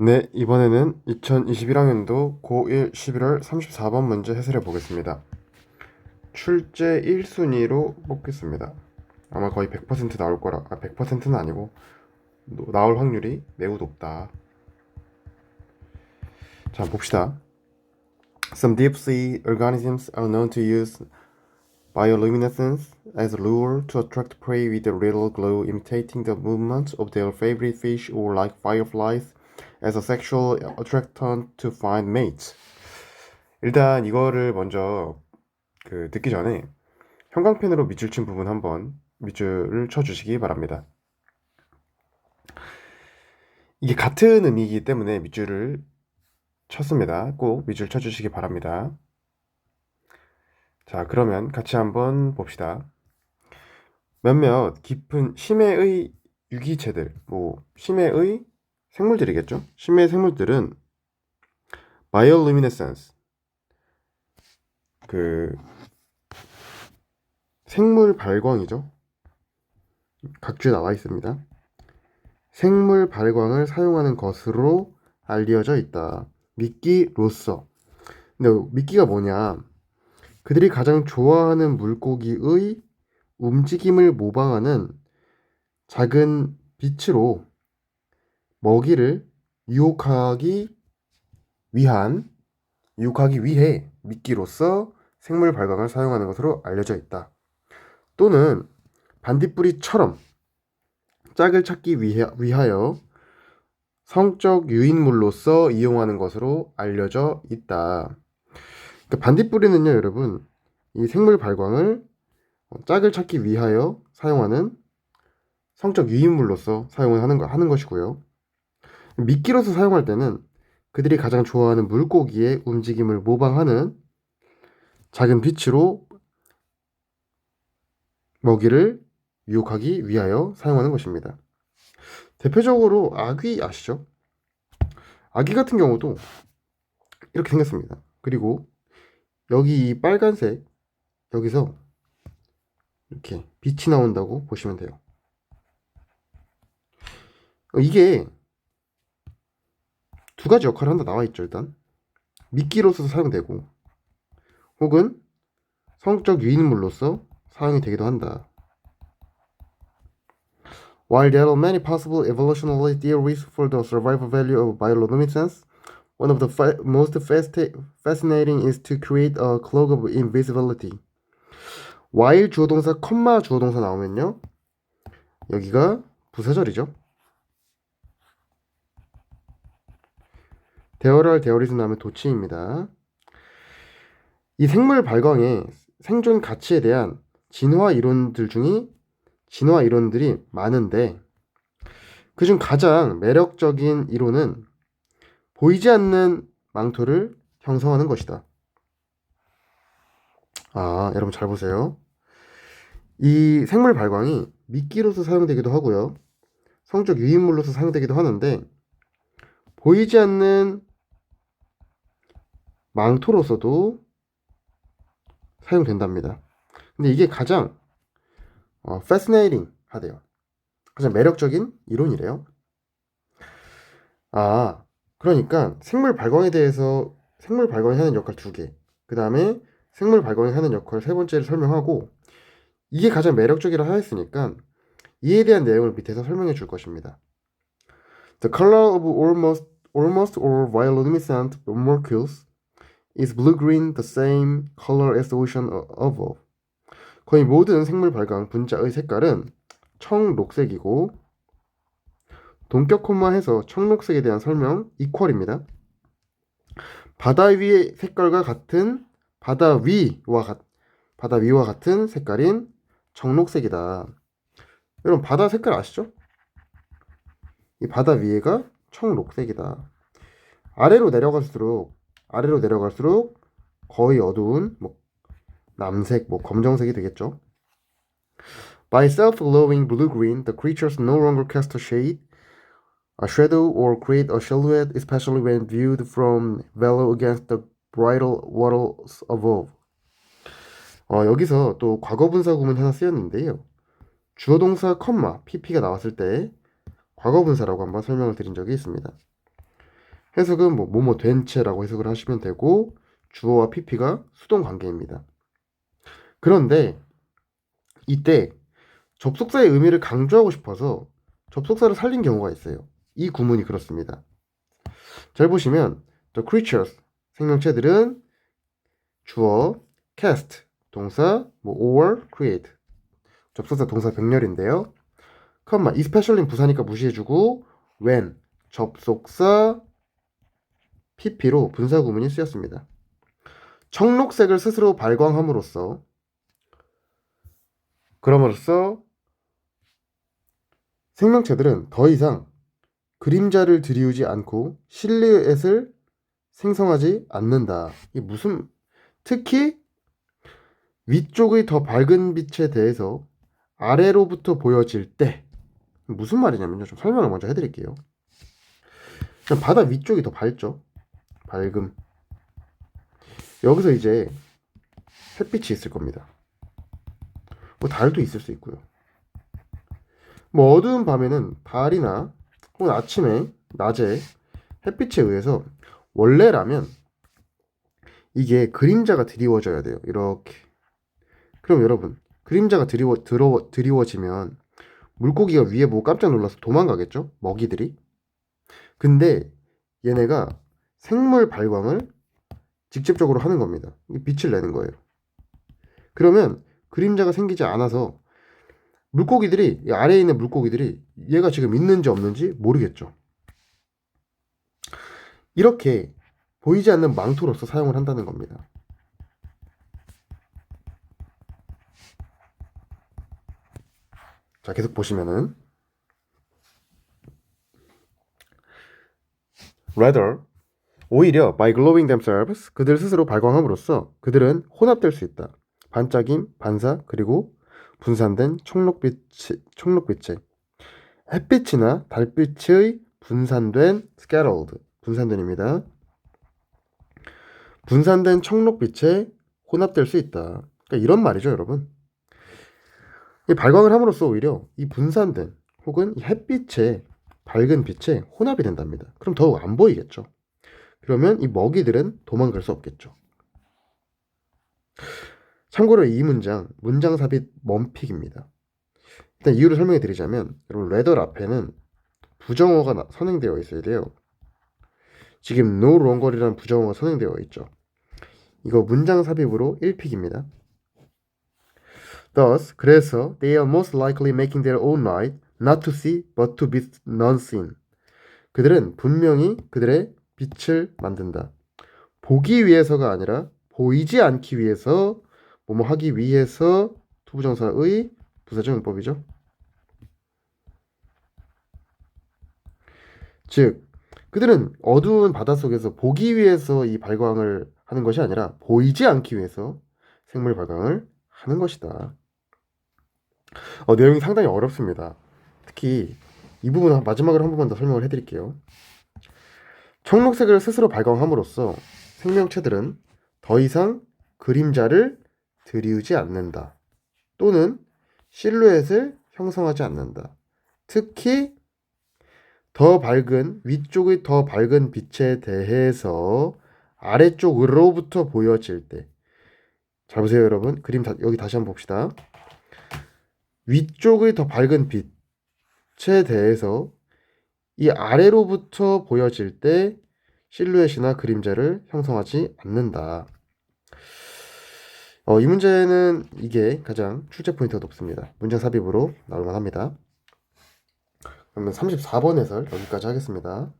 네, 이번에는 2021학년도 고1 11월 34번 문제 해설해 보겠습니다. 출제 1순위로 뽑겠습니다. 아마 거의 100% 나올 거라, 100%는 아니고 나올 확률이 매우 높다. 자, 봅시다. Some deep sea organisms are known to use bioluminescence as a lure to attract prey with a little glow imitating the movement of their favorite fish or like fireflies as a sexual attractant to find mates. 일단 이거를 먼저 듣기 전에 형광펜으로 밑줄 친 부분 한번 밑줄을 쳐주시기 바랍니다. 이게 같은 의미이기 때문에 밑줄을 쳤습니다. 꼭 밑줄 쳐주시기 바랍니다. 자, 그러면 같이 한번 봅시다. 몇몇 깊은 심해의 유기체들, 심해의 생물들이겠죠? 심해 생물들은 바이올루미네센스, 생물 발광이죠. 각주에 나와 있습니다. 생물 발광을 사용하는 것으로 알려져 있다. 미끼로서. 근데 미끼가 뭐냐? 그들이 가장 좋아하는 물고기의 움직임을 모방하는 작은 빛으로 먹이를 유혹하기 위해 미끼로서 생물 발광을 사용하는 것으로 알려져 있다. 또는 반딧불이처럼 짝을 찾기 위하여 성적 유인물로서 이용하는 것으로 알려져 있다. 그러니까 반딧불이는요, 여러분, 이 생물 발광을 짝을 찾기 위하여 사용하는 성적 유인물로서 사용을 하는 것이고요. 미끼로서 사용할 때는 그들이 가장 좋아하는 물고기의 움직임을 모방하는 작은 빛으로 먹이를 유혹하기 위하여 사용하는 것입니다. 대표적으로 아귀 아시죠? 아귀 같은 경우도 이렇게 생겼습니다. 그리고 여기 이 빨간색 여기서 이렇게 빛이 나온다고 보시면 돼요. 이게 두 가지 역할을 한다 나와 있죠. 일단 미끼로서 사용되고 혹은 성적 유인물로서 사용이 되기도 한다. While there are many possible evolutionary theories for the survival value of bioluminescence, one of the most fascinating is to create a cloak of invisibility. while 주어동사, 컴마 주어동사 나오면요. 여기가 부사절이죠. 대어랄 대어리즈 나오면 도치입니다. 이 생물 발광의 생존 가치에 대한 진화 이론들이 많은데 그중 가장 매력적인 이론은 보이지 않는 망토를 형성하는 것이다. 여러분 잘 보세요. 이 생물 발광이 미끼로서 사용되기도 하고요. 성적 유인물로서 사용되기도 하는데 보이지 않는 망토로서도 사용된답니다. 근데 이게 가장 fascinating 하대요. 가장 매력적인 이론이래요. 그러니까 생물 발광이 하는 역할 2개, 그 다음에 생물 발광이 하는 역할 3번째를 설명하고 이게 가장 매력적이라 하였으니까 이에 대한 내용을 밑에서 설명해 줄 것입니다. The color of almost all bioluminescent molecules is blue-green, the same color as the ocean above. 거의 모든 생물 발광 분자의 색깔은 청록색이고 동격 콤마해서 청록색에 대한 설명 이퀄입니다. 바다 위의 색깔과 같은 바다 위와 같은 색깔인 청록색이다. 여러분 바다 색깔 아시죠? 이 바다 위에가 청록색이다. 아래로 내려갈수록 거의 어두운 남색, 검정색이 되겠죠. By self-glowing blue-green, the creatures no longer cast a shadow or create a silhouette, especially when viewed from below against the brighter waters above. 여기서 또 과거분사 구문 하나 쓰였는데요. 주어동사 컴마 pp가 나왔을 때 과거분사라고 한번 설명을 드린 적이 있습니다. 해석은 뭐뭐 된 채라고 해석을 하시면 되고 주어와 PP가 수동 관계입니다. 그런데 이때 접속사의 의미를 강조하고 싶어서 접속사를 살린 경우가 있어요. 이 구문이 그렇습니다. 잘 보시면 the creatures 생명체들은 주어 cast 동사 or create 접속사 동사 병렬인데요. 컴마 especially는 부사니까 무시해주고 when 접속사 pp로 분사 구문이 쓰였습니다. 청록색을 스스로 발광함으로써 그럼으로써 생명체들은 더 이상 그림자를 들이우지 않고 실루엣을 생성하지 않는다. 이게 무슨 특히 위쪽의 더 밝은 빛에 대해서 아래로부터 보여질 때 무슨 말이냐면요. 좀 설명을 먼저 해드릴게요. 바다 위쪽이 더 밝죠. 밝음. 여기서 이제 햇빛이 있을 겁니다. 뭐 달도 있을 수 있고요. 뭐 어두운 밤에는 달이나 혹은 아침에 낮에 햇빛에 의해서 원래라면 이게 그림자가 드리워져야 돼요. 이렇게. 그럼 여러분 그림자가 드리워지면 물고기가 위에 보고 깜짝 놀라서 도망가겠죠? 먹이들이. 근데 얘네가 생물 발광을 직접적으로 하는 겁니다. 빛을 내는 거예요. 그러면 그림자가 생기지 않아서 물고기들이 아래에 있는 물고기들이 얘가 지금 있는지 없는지 모르겠죠. 이렇게 보이지 않는 망토로서 사용을 한다는 겁니다. 자, 계속 보시면은 rather 오히려 by glowing themselves 그들 스스로 발광함으로써 그들은 혼합될 수 있다. 반짝임, 반사, 그리고 분산된 청록빛의 햇빛이나 달빛의 분산된 scattered 분산된입니다. 분산된 청록빛에 혼합될 수 있다. 그러니까 이런 말이죠, 여러분. 이 발광을 함으로써 오히려 이 분산된 혹은 이 햇빛의 밝은 빛에 혼합이 된답니다. 그럼 더욱 안 보이겠죠. 그러면 이 먹이들은 도망갈 수 없겠죠. 참고로 이 문장 삽입 멈픽입니다. 일단 이유를 설명해 드리자면 여러분 레더 앞에는 부정어가 선행되어 있어야 돼요. 지금 no longer이라는 부정어가 선행되어 있죠. 이거 문장 삽입으로 1픽입니다. Thus, 그래서 they are most likely making their own light not to see but to be non-seen. 그들은 분명히 그들의 빛을 만든다. 보기 위해서가 아니라 보이지 않기 위해서 뭐뭐 하기 위해서 투부정사의 부사적 용법이죠. 즉 그들은 어두운 바닷속에서 보기 위해서 이 발광을 하는 것이 아니라 보이지 않기 위해서 생물 발광을 하는 것이다. 내용이 상당히 어렵습니다. 특히 이 부분 마지막으로 한 번만 더 설명을 해드릴게요. 청록색을 스스로 발광함으로써 생명체들은 더 이상 그림자를 들이우지 않는다. 또는 실루엣을 형성하지 않는다. 특히 위쪽의 더 밝은 빛에 대해서 아래쪽으로부터 보여질 때. 잘 보세요, 여러분. 여기 다시 한번 봅시다. 위쪽의 더 밝은 빛에 대해서 이 아래로부터 보여질 때 실루엣이나 그림자를 형성하지 않는다. 이 문제는 이게 가장 출제 포인트가 높습니다. 문장 삽입으로 나올 만합니다. 그러면 34번 해설 여기까지 하겠습니다.